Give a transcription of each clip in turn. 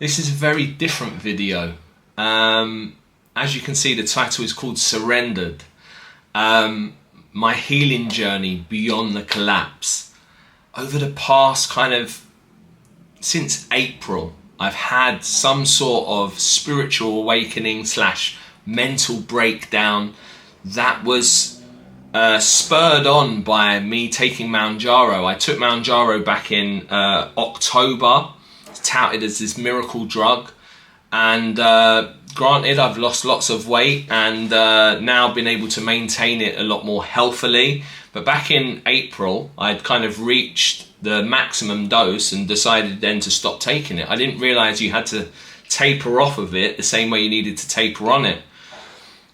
This is a very different video. As you can see, the title is called Surrendered. My healing journey beyond the collapse. Over the past since April, I've had some sort of spiritual awakening / mental breakdown that was spurred on by me taking Manjaro. I took Manjaro back in October. It's touted as this miracle drug, and granted, I've lost lots of weight and now been able to maintain it a lot more healthily. But back in April, I'd kind of reached the maximum dose and decided then to stop taking it. I didn't realize you had to taper off of it the same way you needed to taper on it.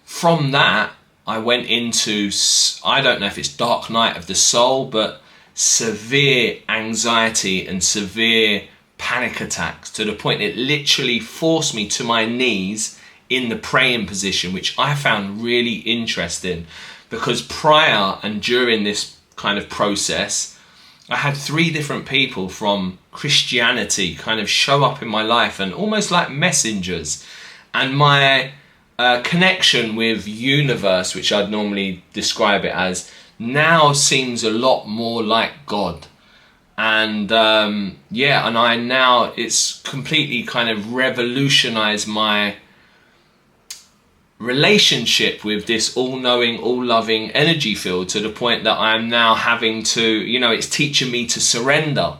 From that, I went into, I don't know if it's dark night of the soul, but severe anxiety and severe panic attacks, to the point it literally forced me to my knees in the praying position, which I found really interesting, because prior and during this kind of process, I had 3 different people from Christianity kind of show up in my life, and almost like messengers. And my connection with universe, which I'd normally describe it as, now seems a lot more like God. And it's completely kind of revolutionized my relationship with this all-knowing, all-loving energy field, to the point that I'm now having to, it's teaching me to surrender.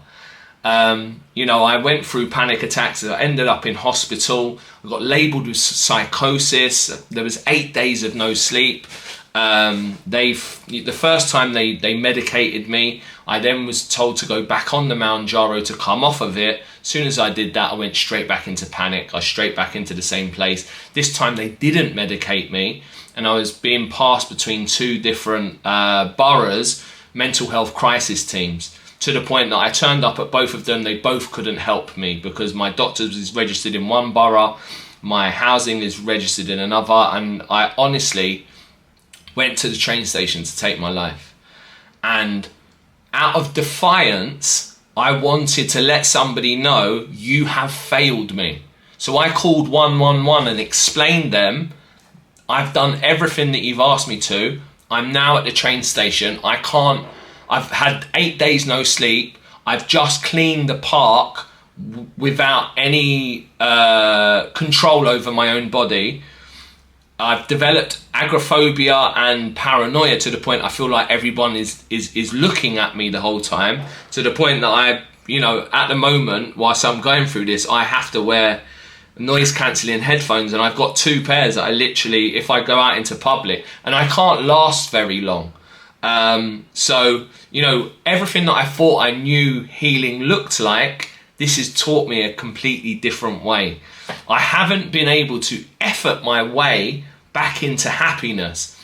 I went through panic attacks. I ended up in hospital. I got labeled with psychosis. There was 8 days of no sleep. The first time they medicated me, I then was told to go back on the Manjaro to come off of it. As soon as I did that, I went straight back into panic. I straight back into the same place. This time they didn't medicate me, and I was being passed between 2 different boroughs, mental health crisis teams, to the point that I turned up at both of them. They both couldn't help me because my doctor is registered in one borough, my housing is registered in another, and I honestly went to the train station to take my life. And out of defiance, I wanted to let somebody know, you have failed me. So I called 111 and explained them, I've done everything that you've asked me to. I'm now at the train station. I've had 8 days no sleep. I've just cleaned the park without any control over my own body. I've developed agoraphobia and paranoia, to the point I feel like everyone is looking at me the whole time, to the point that at the moment, whilst I'm going through this, I have to wear noise cancelling headphones, and I've got 2 pairs that I literally, if I go out into public, and I can't last very long. Everything that I thought I knew healing looked like, this has taught me a completely different way. I haven't been able to effort my way back into happiness.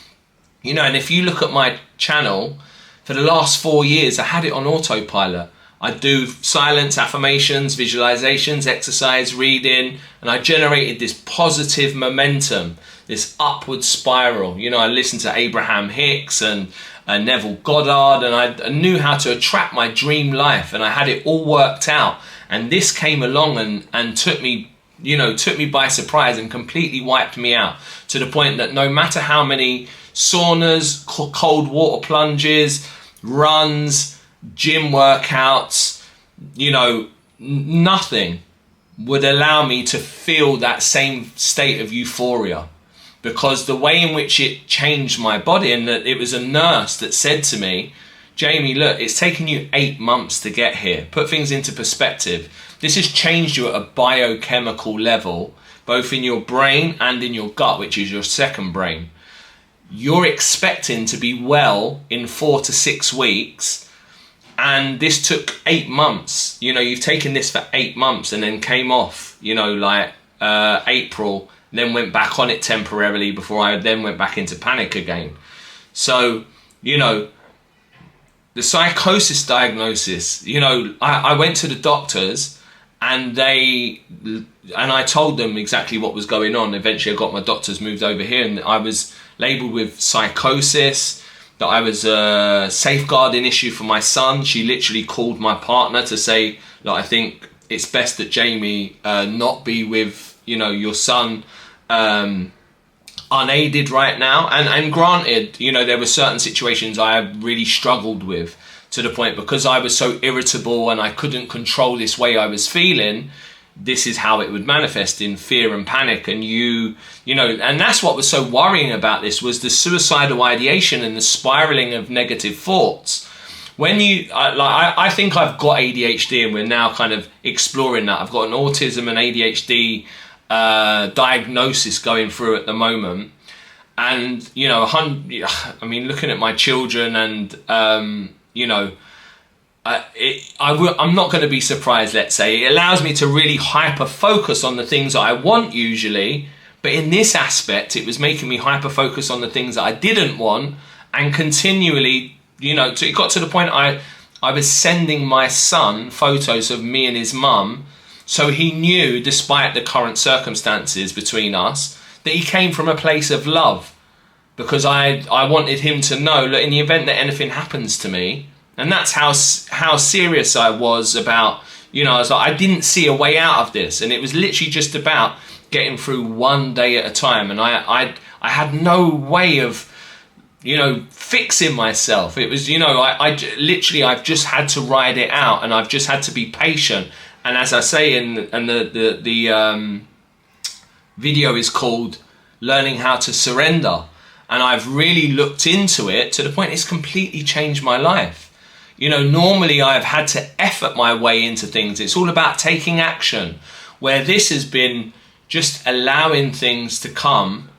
And if you look at my channel, for the last 4 years, I had it on autopilot. I do silence, affirmations, visualizations, exercise, reading, and I generated this positive momentum, this upward spiral. I listened to Abraham Hicks and Neville Goddard, and I knew how to attract my dream life, and I had it all worked out. And this came along and took me by surprise and completely wiped me out, to the point that no matter how many saunas, cold water plunges, runs, gym workouts, nothing would allow me to feel that same state of euphoria. Because the way in which it changed my body, and that it was a nurse that said to me, Jamie, look, it's taken you 8 months to get here. Put things into perspective. This has changed you at a biochemical level, both in your brain and in your gut, which is your second brain. You're expecting to be well in 4 to 6 weeks, and this took 8 months. You've taken this for 8 months and then came off, April, then went back on it temporarily before I then went back into panic again. So, the psychosis diagnosis, I went to the doctors, and I told them exactly what was going on. Eventually I got my doctors moved over here, and I was labelled with psychosis, that I was a safeguarding issue for my son. She literally called my partner to say, look, I think it's best that Jamie not be with, you know, your son unaided right now. And granted, you know, there were certain situations I really struggled with, to the point because I was so irritable and I couldn't control this way I was feeling. This is how it would manifest in fear and panic. And you know, and that's what was so worrying about this, was the suicidal ideation and the spiraling of negative thoughts. When you, I think I've got ADHD, and we're now kind of exploring that. I've got an autism and ADHD diagnosis going through at the moment. And, you know, I mean, looking at my children and, you know, I'm not going to be surprised, let's say. It allows me to really hyper focus on the things that I want usually, but in this aspect it was making me hyper focus on the things that I didn't want, and continually, you know, it got to the point I was sending my son photos of me and his mum, so he knew, despite the current circumstances between us, that he came from a place of love, because I wanted him to know that in the event that anything happens to me. And that's how serious I was about, you know, I was like, I didn't see a way out of this. And it was literally just about getting through one day at a time. And I had no way of, you know, fixing myself. It was, you know, I've just had to ride it out, and I've just had to be patient. And as I say in the video is called Learning How to Surrender. And I've really looked into it to the point it's completely changed my life. You know, normally I've had to effort my way into things. It's all about taking action, where this has been just allowing things to come,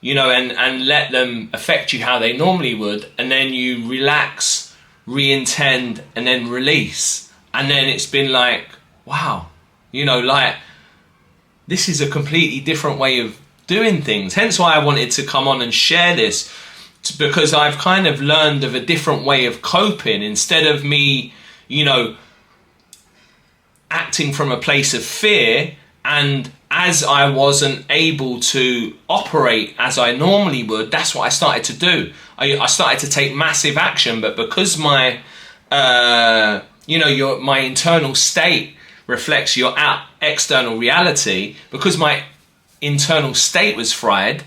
you know, and let them affect you how they normally would. And then you relax, re-intend, and then release. And then it's been like, wow, you know, like, this is a completely different way of doing things. Hence why I wanted to come on and share this, because I've kind of learned of a different way of coping. Instead of me, you know, acting from a place of fear, and as I wasn't able to operate as I normally would, that's what I started to do. I started to take massive action. But because my, you know, my internal state reflects your external reality, because my internal state was fried,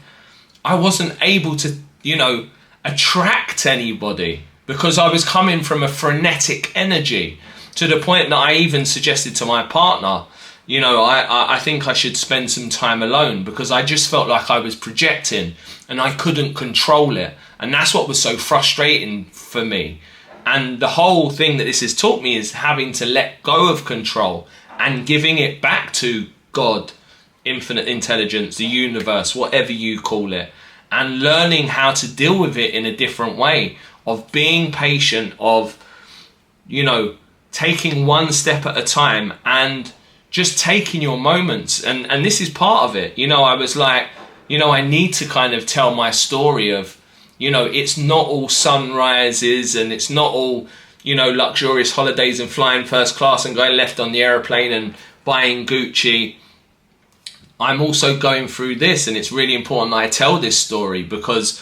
I wasn't able to, you know, attract anybody, because I was coming from a frenetic energy, to the point that I even suggested to my partner, you know, I think I should spend some time alone, because I just felt like I was projecting and I couldn't control it. And that's what was so frustrating for me. And the whole thing that this has taught me is having to let go of control and giving it back to God, infinite intelligence, the universe, whatever you call it, and learning how to deal with it in a different way, of being patient, of, you know, taking one step at a time and just taking your moments. And this is part of it. You know, I was like, you know, I need to kind of tell my story of, you know, it's not all sunrises, and it's not all, you know, luxurious holidays and flying first class and going left on the aeroplane and buying Gucci. I'm also going through this, and it's really important that I tell this story, because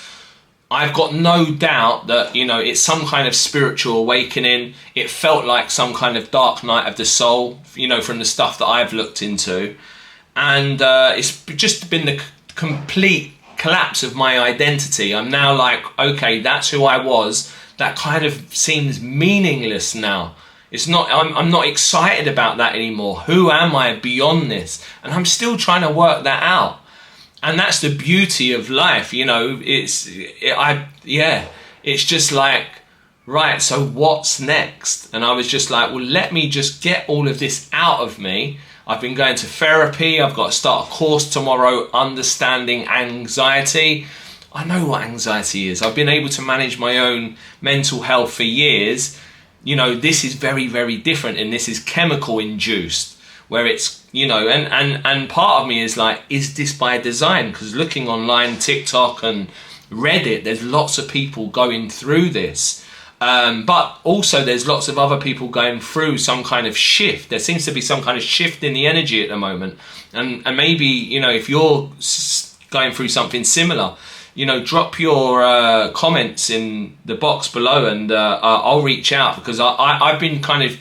I've got no doubt that, you know, it's some kind of spiritual awakening. It felt like some kind of dark night of the soul, you know, from the stuff that I've looked into. And it's just been the complete collapse of my identity. I'm now like, okay, that's who I was. That kind of seems meaningless now. It's not, I'm not excited about that anymore. Who am I beyond this? And I'm still trying to work that out. And that's the beauty of life, you know. It's just like, right, so what's next? And I was just like, well, let me just get all of this out of me. I've been going to therapy. I've got to start a course tomorrow, understanding anxiety. I know what anxiety is. I've been able to manage my own mental health for years. You know, this is very, very different, and this is chemical induced, where it's, you know, and part of me is like, is this by design? Because looking online, TikTok and Reddit, there's lots of people going through this. But also there's lots of other people going through some kind of shift. There seems to be some kind of shift in the energy at the moment. And maybe, you know, if you're going through something similar, you know, drop your comments in the box below, and I'll reach out, because I've been kind of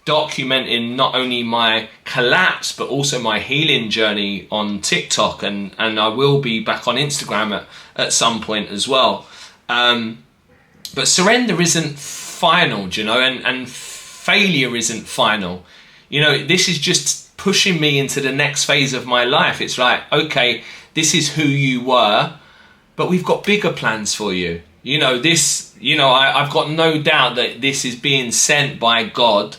documenting not only my collapse but also my healing journey on TikTok, and I will be back on Instagram at some point as well. But surrender isn't final, you know, and failure isn't final. You know, this is just pushing me into the next phase of my life. It's like, okay, this is who you were, but we've got bigger plans for you. You know, I've got no doubt that this is being sent by God.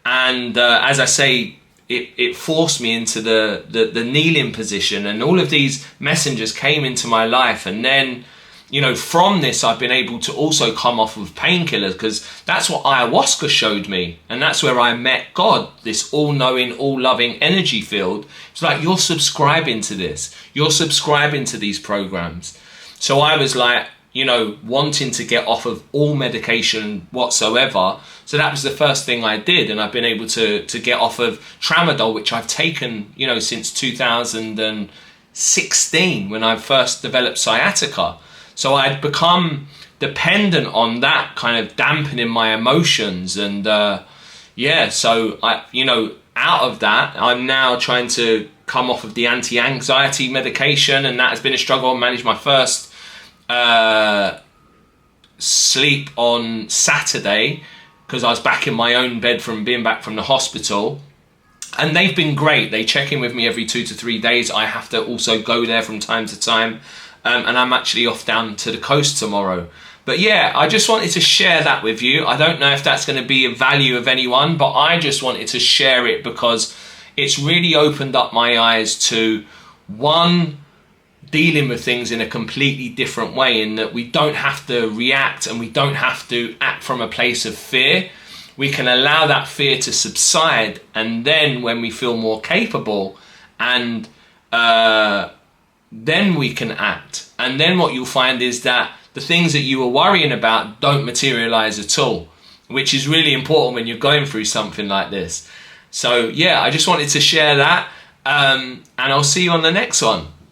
And as I say, it forced me into the kneeling position, and all of these messengers came into my life. And then, you know, from this, I've been able to also come off of painkillers, because that's what ayahuasca showed me. And that's where I met God, this all-knowing, all-loving energy field. It's like, you're subscribing to this. You're subscribing to these programs. So I was like, you know, wanting to get off of all medication whatsoever. So that was the first thing I did. And I've been able to get off of tramadol, which I've taken, you know, since 2016, when I first developed sciatica. So I'd become dependent on that, kind of dampening my emotions. And so I, you know, out of that, I'm now trying to come off of the anti-anxiety medication, and that has been a struggle. I managed my first sleep on Saturday because I was back in my own bed from being back from the hospital. And they've been great. They check in with me every 2 to 3 days. I have to also go there from time to time. And I'm actually off down to the coast tomorrow. But yeah, I just wanted to share that with you. I don't know if that's going to be of value of anyone, but I just wanted to share it because it's really opened up my eyes to, one, dealing with things in a completely different way, in that we don't have to react and we don't have to act from a place of fear. We can allow that fear to subside, and then when we feel more capable, and then we can act. And then what you'll find is that the things that you were worrying about don't materialize at all, which is really important when you're going through something like this. So yeah, I just wanted to share that, and I'll see you on the next one.